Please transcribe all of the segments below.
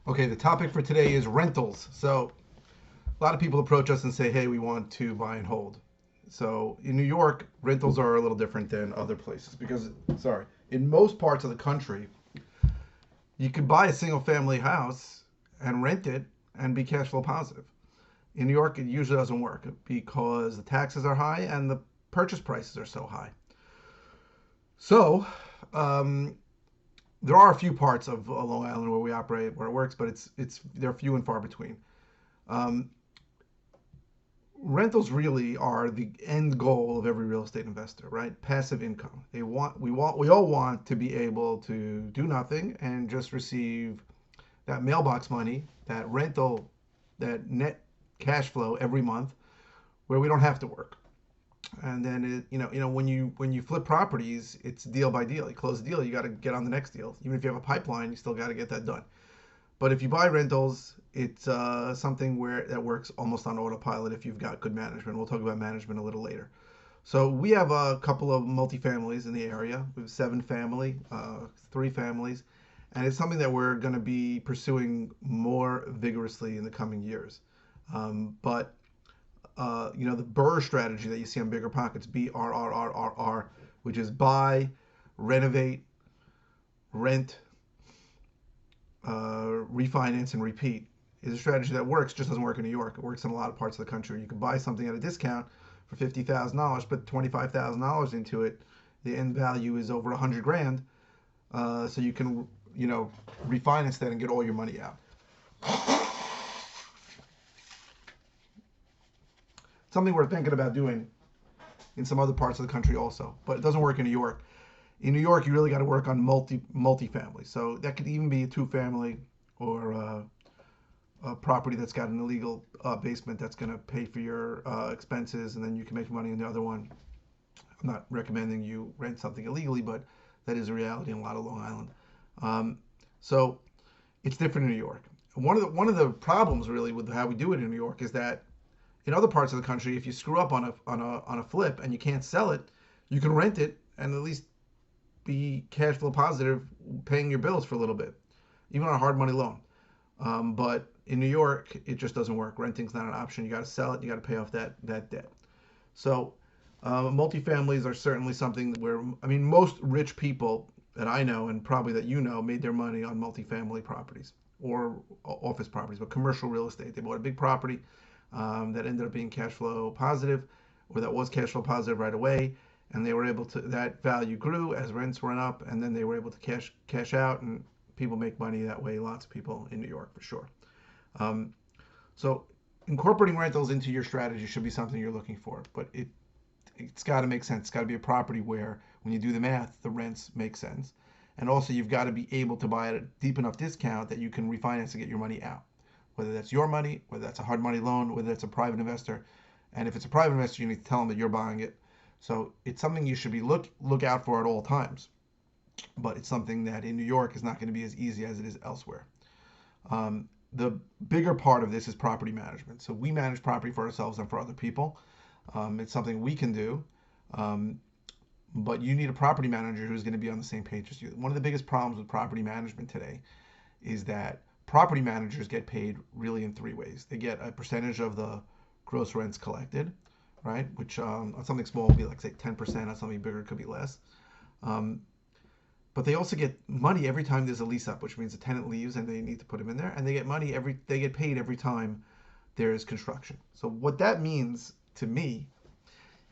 Okay, the topic for today is rentals. So, a lot of people approach us and say, hey, we want to buy and hold. So, in New York, rentals are a little different than other places because, sorry, in most parts of the country, you could buy a single family house and rent it and be cash flow positive. In New York, it usually doesn't work because the taxes are high and the purchase prices are so high. So, um, there are a few parts of Long Island where we operate where it works, but it's they're few and far between. Um, Rentals really are the end goal of every real estate investor, right? Passive income. We all want to be able to do nothing and just receive that mailbox money, that rental, that net cash flow every month, where we don't have to work. And then when you flip properties, it's deal by deal. You close a deal, you got to get on the next deal. Even if you have a pipeline, you still got to get that done. But if you buy rentals, it's something where that works almost on autopilot if you've got good management. We'll talk about management a little later. So we have a couple of multifamilies in the area. We have seven family, three families, and it's something that we're going to be pursuing more vigorously in the coming years. But the BRRRR strategy that you see on Bigger Pockets, BRRRRR, which is buy, renovate, rent, refinance, and repeat, is a strategy that works. Just doesn't work in New York. It works in a lot of parts of the country. You can buy something at a discount for $50,000, put $25,000 into it. The end value is over 100 grand, so you can refinance that and get all your money out. Something we're thinking about doing in some other parts of the country also, but it doesn't work in New York. In New York, you really got to work on multi-family. So that could even be a two-family or a property that's got an illegal basement that's going to pay for your expenses, and then you can make money in the other one. I'm not recommending you rent something illegally, but that is a reality in a lot of Long Island. So it's different in New York. One of the problems really with how we do it in New York is that in other parts of the country, if you screw up on a flip and you can't sell it, you can rent it and at least be cash flow positive, paying your bills for a little bit, even on a hard money loan. But in New York, it just doesn't work. Renting's not an option. You got to sell it. You got to pay off that debt. So multifamilies are certainly something where, I mean, most rich people that I know and probably that you know made their money on multifamily properties or office properties, but commercial real estate. They bought a big property that ended up being cash flow positive, or that was cash flow positive right away, and they were able to, that value grew as rents went up, and then they were able to cash out, and people make money that way. Lots of people in New York for sure. Um, so incorporating rentals into your strategy should be something you're looking for, but it's got to make sense. It's got to be a property where, when you do the math, the rents make sense. And also, you've got to be able to buy at a deep enough discount that you can refinance and get your money out. Whether that's your money, whether that's a hard money loan, whether that's a private investor. And if it's a private investor, you need to tell them that you're buying it. So it's something you should be look out for at all times. But it's something that in New York is not going to be as easy as it is elsewhere. The bigger part of this is property management. So we manage property for ourselves and for other people. It's something we can do, um, but you need a property manager who's going to be on the same page as you. One of the biggest problems with property management today is that property managers get paid really in three ways. They get a percentage of the gross rents collected, right? Which on something small would be like, say, 10%. On something bigger it could be less. Um, but they also get money every time there's a lease up, which means the tenant leaves and they need to put them in there, and they get paid every time there's construction. So what that means to me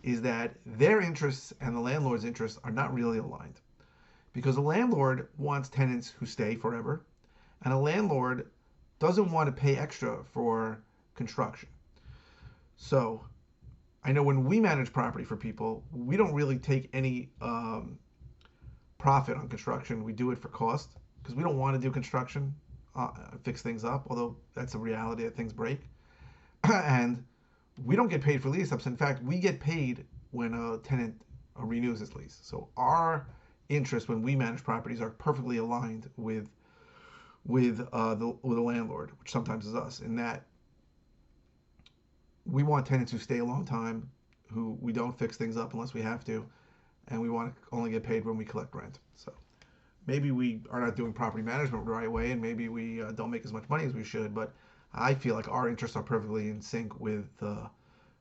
is that their interests and the landlord's interests are not really aligned, because a landlord wants tenants who stay forever, and a landlord doesn't want to pay extra for construction. So I know when we manage property for people, we don't really take any profit on construction. We do it for cost because we don't want to do construction, fix things up, although that's a reality that things break. And we don't get paid for lease ups. In fact, we get paid when a tenant renews his lease. So our interests when we manage properties are perfectly aligned with the landlord, which sometimes is us. In that we want tenants who stay a long time, who we don't fix things up unless we have to, and we want to only get paid when we collect rent. So maybe we are not doing property management the right way, and maybe we don't make as much money as we should. But I feel like our interests are perfectly in sync with the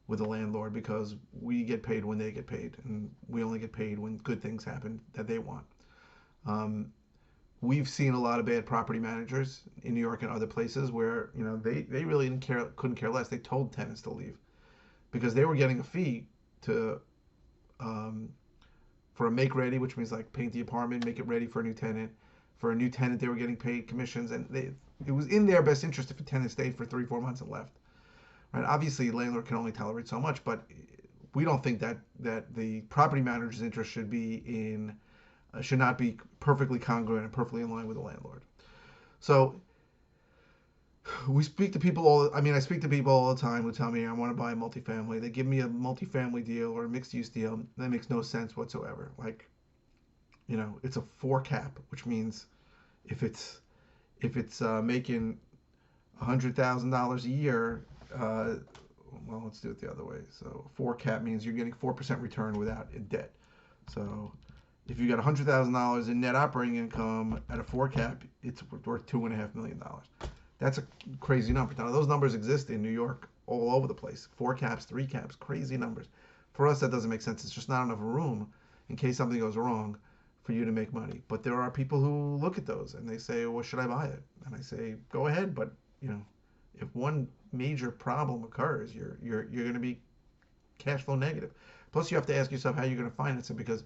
landlord because we get paid when they get paid, and we only get paid when good things happen that they want. Um, we've seen a lot of bad property managers in New York and other places where they really couldn't care less. They told tenants to leave because they were getting a fee to um, for a make ready, which means like paint the apartment, make it ready for a new tenant. For a new tenant, they were getting paid commissions, and it was in their best interest if a tenant stayed for 3 4 months and left. Right? Obviously, landlord can only tolerate so much, but we don't think that the property manager's interest should not be perfectly congruent and perfectly in line with the landlord. So we speak to people I speak to people all the time who tell me I want to buy a multifamily. They give me a multifamily deal or a mixed use deal. That makes no sense whatsoever. Like, it's a 4 cap, which means if it's making $100,000 a year, well, let's do it the other way. So 4 cap means you're getting 4% return without debt. So if you got $100,000 in net operating income at a 4 cap, it's worth $2.5 million. That's a crazy number. Now those numbers exist in New York all over the place. 4 caps, 3 caps, crazy numbers. For us, that doesn't make sense. It's just not enough room in case something goes wrong for you to make money. But there are people who look at those and they say, "Well, should I buy it?" And I say, "Go ahead, but if one major problem occurs, you're going to be cash flow negative. Plus, you have to ask yourself how you're going to finance it because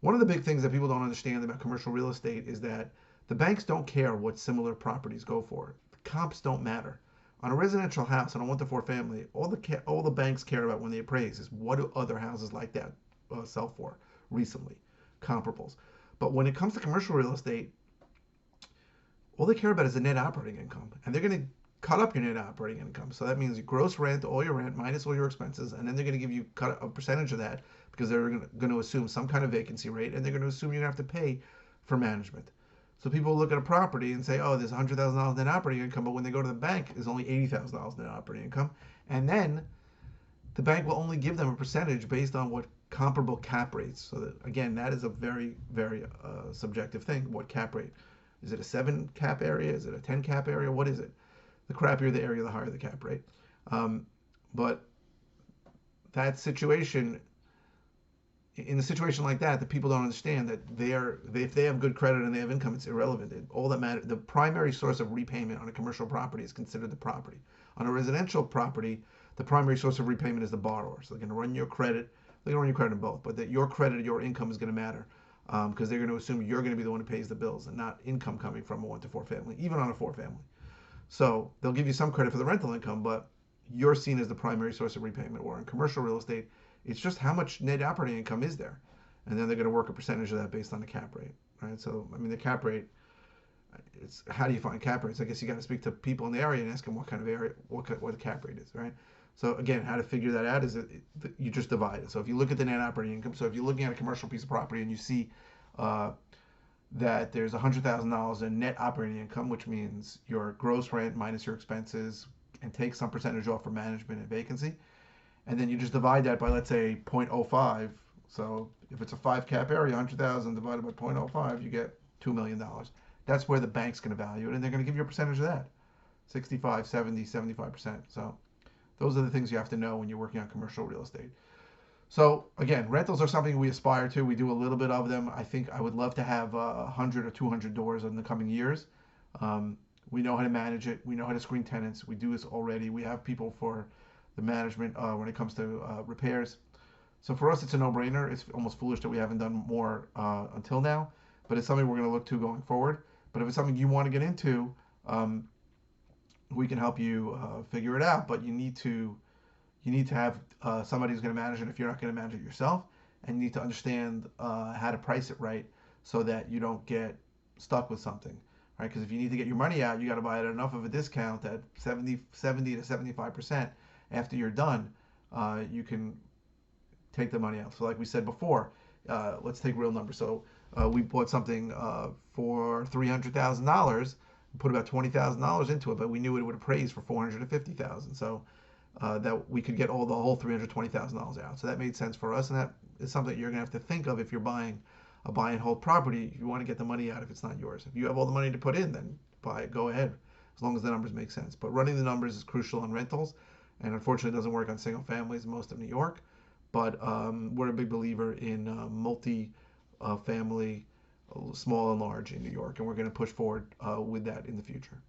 one of the big things that people don't understand about commercial real estate is that the banks don't care what similar properties go for. The comps don't matter. On a residential house, on a 1 to 4 family, all the banks care about when they appraise is what do other houses like that sell for recently, comparables. But when it comes to commercial real estate, all they care about is the net operating income, and they're going to cut up your net operating income. So that means your gross rent, all your rent minus all your expenses, and then they're going to give you cut a percentage of that because they're going to assume some kind of vacancy rate, and they're going to assume you're going to have to pay for management. So people look at a property and say, "Oh, there's $100,000 net operating income," but when they go to the bank, there's only $80,000 net operating income, and then the bank will only give them a percentage based on what comparable cap rates. So that, again, that is a very, very subjective thing. What cap rate? Is it a 7 cap area? Is it a 10 cap area? What is it? The crappier the area, the higher the cap rate. But that situation, in a situation like that, the people don't understand that if they have good credit and they have income, it's irrelevant. All that matters, the primary source of repayment on a commercial property is considered the property. On a residential property, the primary source of repayment is the borrower. So they're going to run your credit. They're going to run your credit in both, but that your credit, your income is going to matter because they're going to assume you're going to be the one who pays the bills and not income coming from a 1 to 4 family, even on a 4 family. So they'll give you some credit for the rental income, but you're seen as the primary source of repayment. Or in commercial real estate, it's just how much net operating income is there, and then they're going to work a percentage of that based on the cap rate, right? So the cap rate. It's how do you find cap rates? I guess you got to speak to people in the area and ask them what kind of area, what the cap rate is, right? So again, how to figure that out is you just divide it. So if you look at the net operating income, so if you're looking at a commercial piece of property and you see that there's $100,000 in net operating income, which means your gross rent minus your expenses and take some percentage off for management and vacancy. And then you just divide that by, let's say, 0.05. So if it's a 5 cap area, 100,000 divided by 0.05, you get $2 million. That's where the bank's going to value it, and they're going to give you a percentage of that, 65, 70, 75%. So those are the things you have to know when you're working on commercial real estate. So again, rentals are something we aspire to. We do a little bit of them. I think I would love to have 100 or 200 doors in the coming years. We know how to manage it. We know how to screen tenants. We do this already. We have people for the management when it comes to repairs. So for us, it's a no-brainer. It's almost foolish that we haven't done more until now, but it's something we're going to look to going forward. But if it's something you want to get into, we can help you figure it out. But you need to have somebody who's going to manage it if you're not going to manage it yourself, and you need to understand how to price it right so that you don't get stuck with something, right? Because if you need to get your money out, you got to buy it at enough of a discount at 70 to 75%. After you're done, you can take the money out. So like we said before, let's take real numbers. So we bought something for $300,000, put about $20,000 into it, but we knew it would appraise for $450,000. So that we could get the whole $320,000 out. So that made sense for us, and that is something you're gonna have to think of if you're buying a buy and hold property, you want to get the money out if it's not yours. If you have all the money to put in, then buy it, go ahead, as long as the numbers make sense. But running the numbers is crucial on rentals, and unfortunately, it doesn't work on single families in most of New York. But we're a big believer in multi family, small and large in New York, and we're going to push forward with that in the future.